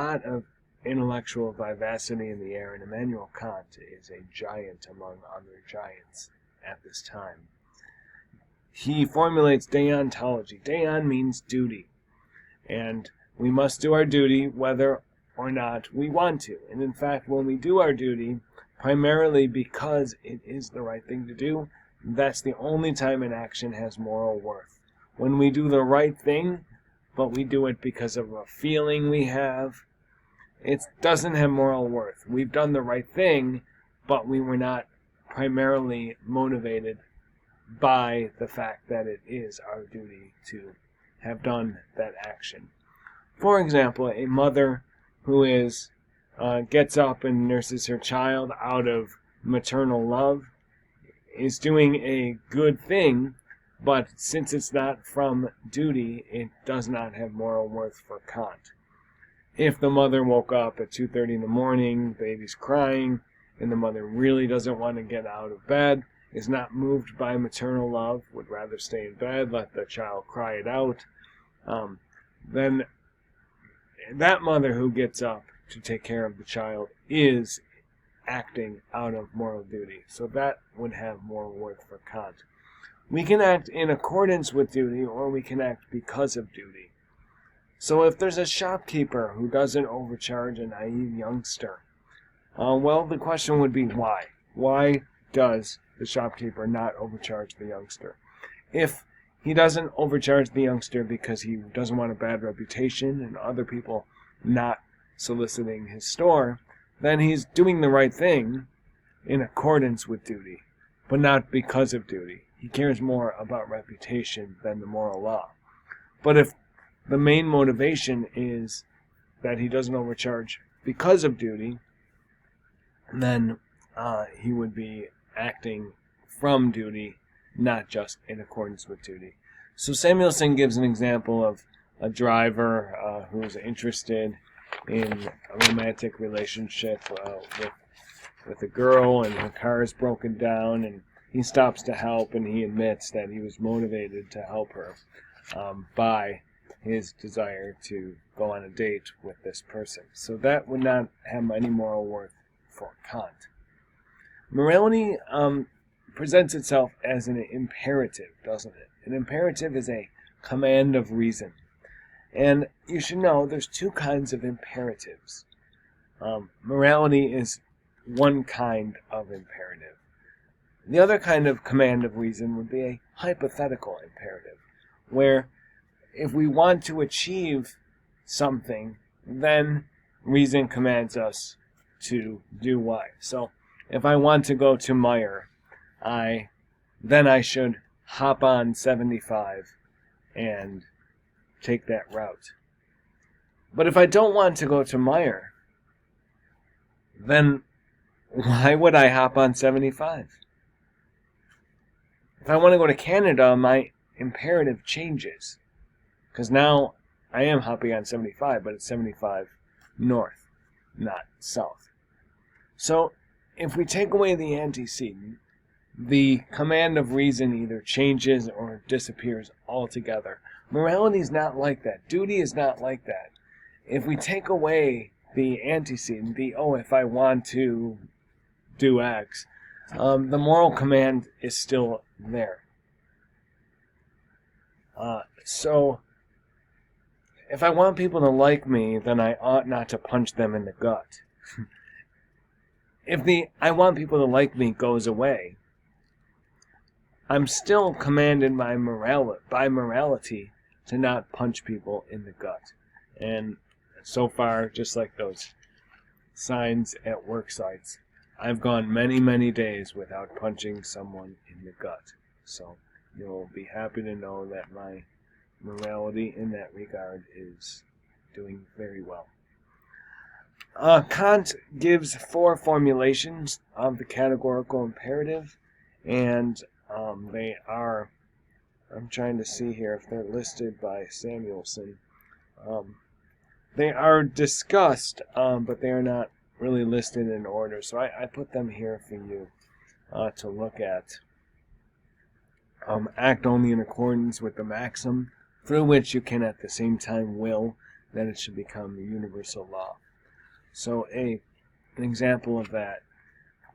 lot of intellectual vivacity in the air, and Immanuel Kant is a giant among other giants at this time. He formulates deontology. Deon means duty, and we must do our duty whether or not we want to. And in fact, when we do our duty, primarily because it is the right thing to do, that's the only time an action has moral worth. When we do the right thing, but we do it because of a feeling we have, it doesn't have moral worth. We've done the right thing, but we were not primarily motivated by the fact that it is our duty to have done that action. For example, a mother who gets up and nurses her child out of maternal love is doing a good thing, but since it's not from duty, it does not have moral worth for Kant. If the mother woke up at 2:30 in the morning, baby's crying, and the mother really doesn't want to get out of bed, is not moved by maternal love, would rather stay in bed, let the child cry it out, then that mother who gets up to take care of the child is acting out of moral duty. So that would have moral worth for Kant. We can act in accordance with duty, or we can act because of duty. So if there's a shopkeeper who doesn't overcharge a naive youngster, well, the question would be why? Why does the shopkeeper not overcharge the youngster? If he doesn't overcharge the youngster because he doesn't want a bad reputation and other people not soliciting his store, then he's doing the right thing in accordance with duty, but not because of duty. He cares more about reputation than the moral law. But if the main motivation is that he doesn't overcharge because of duty, then he would be acting from duty, not just in accordance with duty. So Samuelson gives an example of a driver who's interested in a romantic relationship with a girl, and her car is broken down, and he stops to help, and he admits that he was motivated to help her by his desire to go on a date with this person. So that would not have any moral worth for Kant. Morality presents itself as an imperative, doesn't it? An imperative is a command of reason. And you should know there's two kinds of imperatives. Morality is one kind of imperative. The other kind of command of reason would be a hypothetical imperative, where if we want to achieve something, then reason commands us to do Y. So if I want to go to Meyer, then I should hop on 75 and take that route. But if I don't want to go to Meyer, then why would I hop on 75? If I want to go to Canada, my imperative changes, because now I am hopping on 75, but it's 75 north, not south. So if we take away the antecedent, the command of reason either changes or disappears altogether. Morality is not like that. Duty is not like that. If we take away the antecedent, if I want to do X, the moral command is still there. So if I want people to like me, then I ought not to punch them in the gut. If the I want people to like me goes away, I'm still commanded by morality to not punch people in the gut. And so far, just like those signs at work sites, I've gone many, many days without punching someone in the gut. So you'll be happy to know that my morality in that regard is doing very well. Kant gives 4 formulations of the categorical imperative, and they are, I'm trying to see here if they're listed by Samuelson. They are discussed, but they are not really listed in order, so I put them here for you to look at. Act only in accordance with the maxim, through which you can at the same time will that it should become a universal law. So an example of that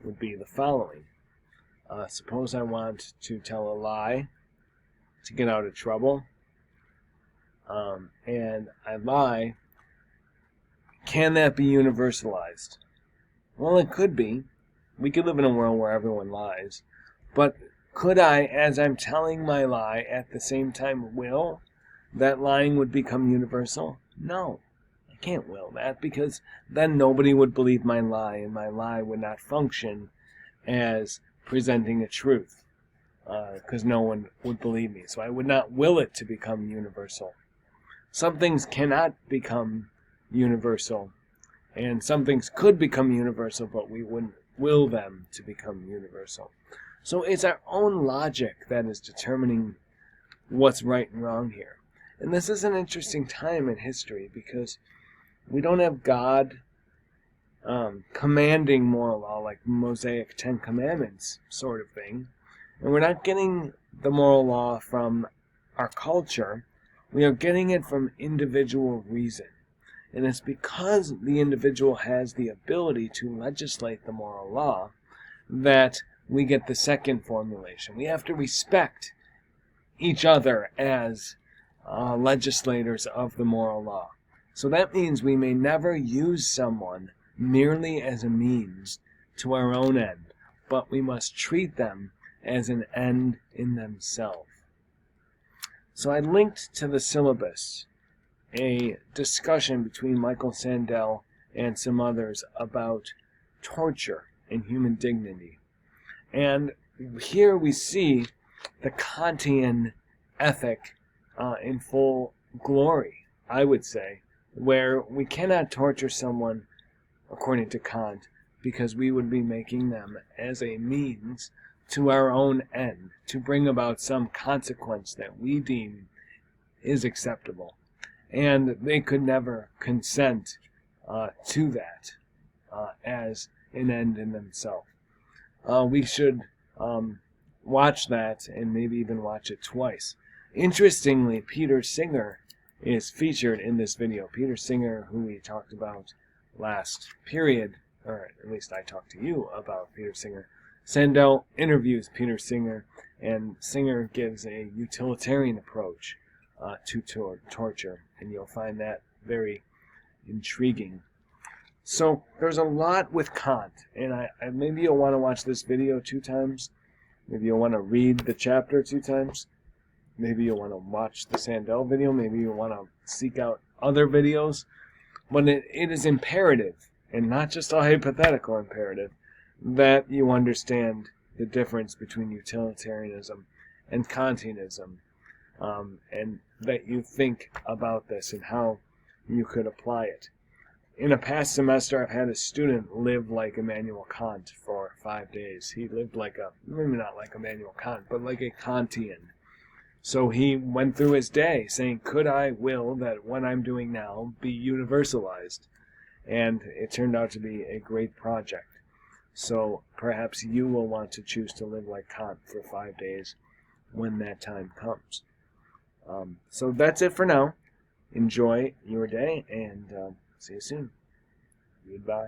would be the following. Suppose I want to tell a lie to get out of trouble, and I lie. Can that be universalized? Well, it could be. We could live in a world where everyone lies. But could I, as I'm telling my lie, at the same time will that lying would become universal? No, I can't will that, because then nobody would believe my lie, and my lie would not function as presenting a truth, because no one would believe me. So I would not will it to become universal. Some things cannot become universal, and some things could become universal, but we wouldn't will them to become universal. So it's our own logic that is determining what's right and wrong here. And this is an interesting time in history, because we don't have God commanding moral law like Mosaic 10 Commandments sort of thing. And we're not getting the moral law from our culture. We are getting it from individual reason. And it's because the individual has the ability to legislate the moral law that we get the second formulation. We have to respect each other as legislators of the moral law. So that means we may never use someone merely as a means to our own end, but we must treat them as an end in themselves. So I linked to the syllabus a discussion between Michael Sandel and some others about torture and human dignity. And here we see the Kantian ethic in full glory, I would say, where we cannot torture someone, according to Kant, because we would be making them as a means to our own end, to bring about some consequence that we deem is acceptable. And they could never consent to that as an end in themselves. We should watch that, and maybe even watch it twice. Interestingly, Peter Singer is featured in this video. Peter Singer, who we talked about last period, or at least I talked to you about Peter Singer. Sandel interviews Peter Singer, and Singer gives a utilitarian approach to torture, and you'll find that very intriguing. So there's a lot with Kant, and I maybe you'll want to watch this video 2 times. Maybe you'll want to read the chapter 2 times. Maybe you'll want to watch the Sandel video. Maybe you'll want to seek out other videos. But it is imperative, and not just a hypothetical imperative, that you understand the difference between utilitarianism and Kantianism, and that you think about this and how you could apply it. In a past semester, I've had a student live like Immanuel Kant for 5 days. He lived like maybe not like Immanuel Kant, but like a Kantian. So he went through his day saying, could I will that what I'm doing now be universalized? And it turned out to be a great project. So perhaps you will want to choose to live like Kant for 5 days when that time comes. So that's it for now. Enjoy your day, and see you soon. Goodbye.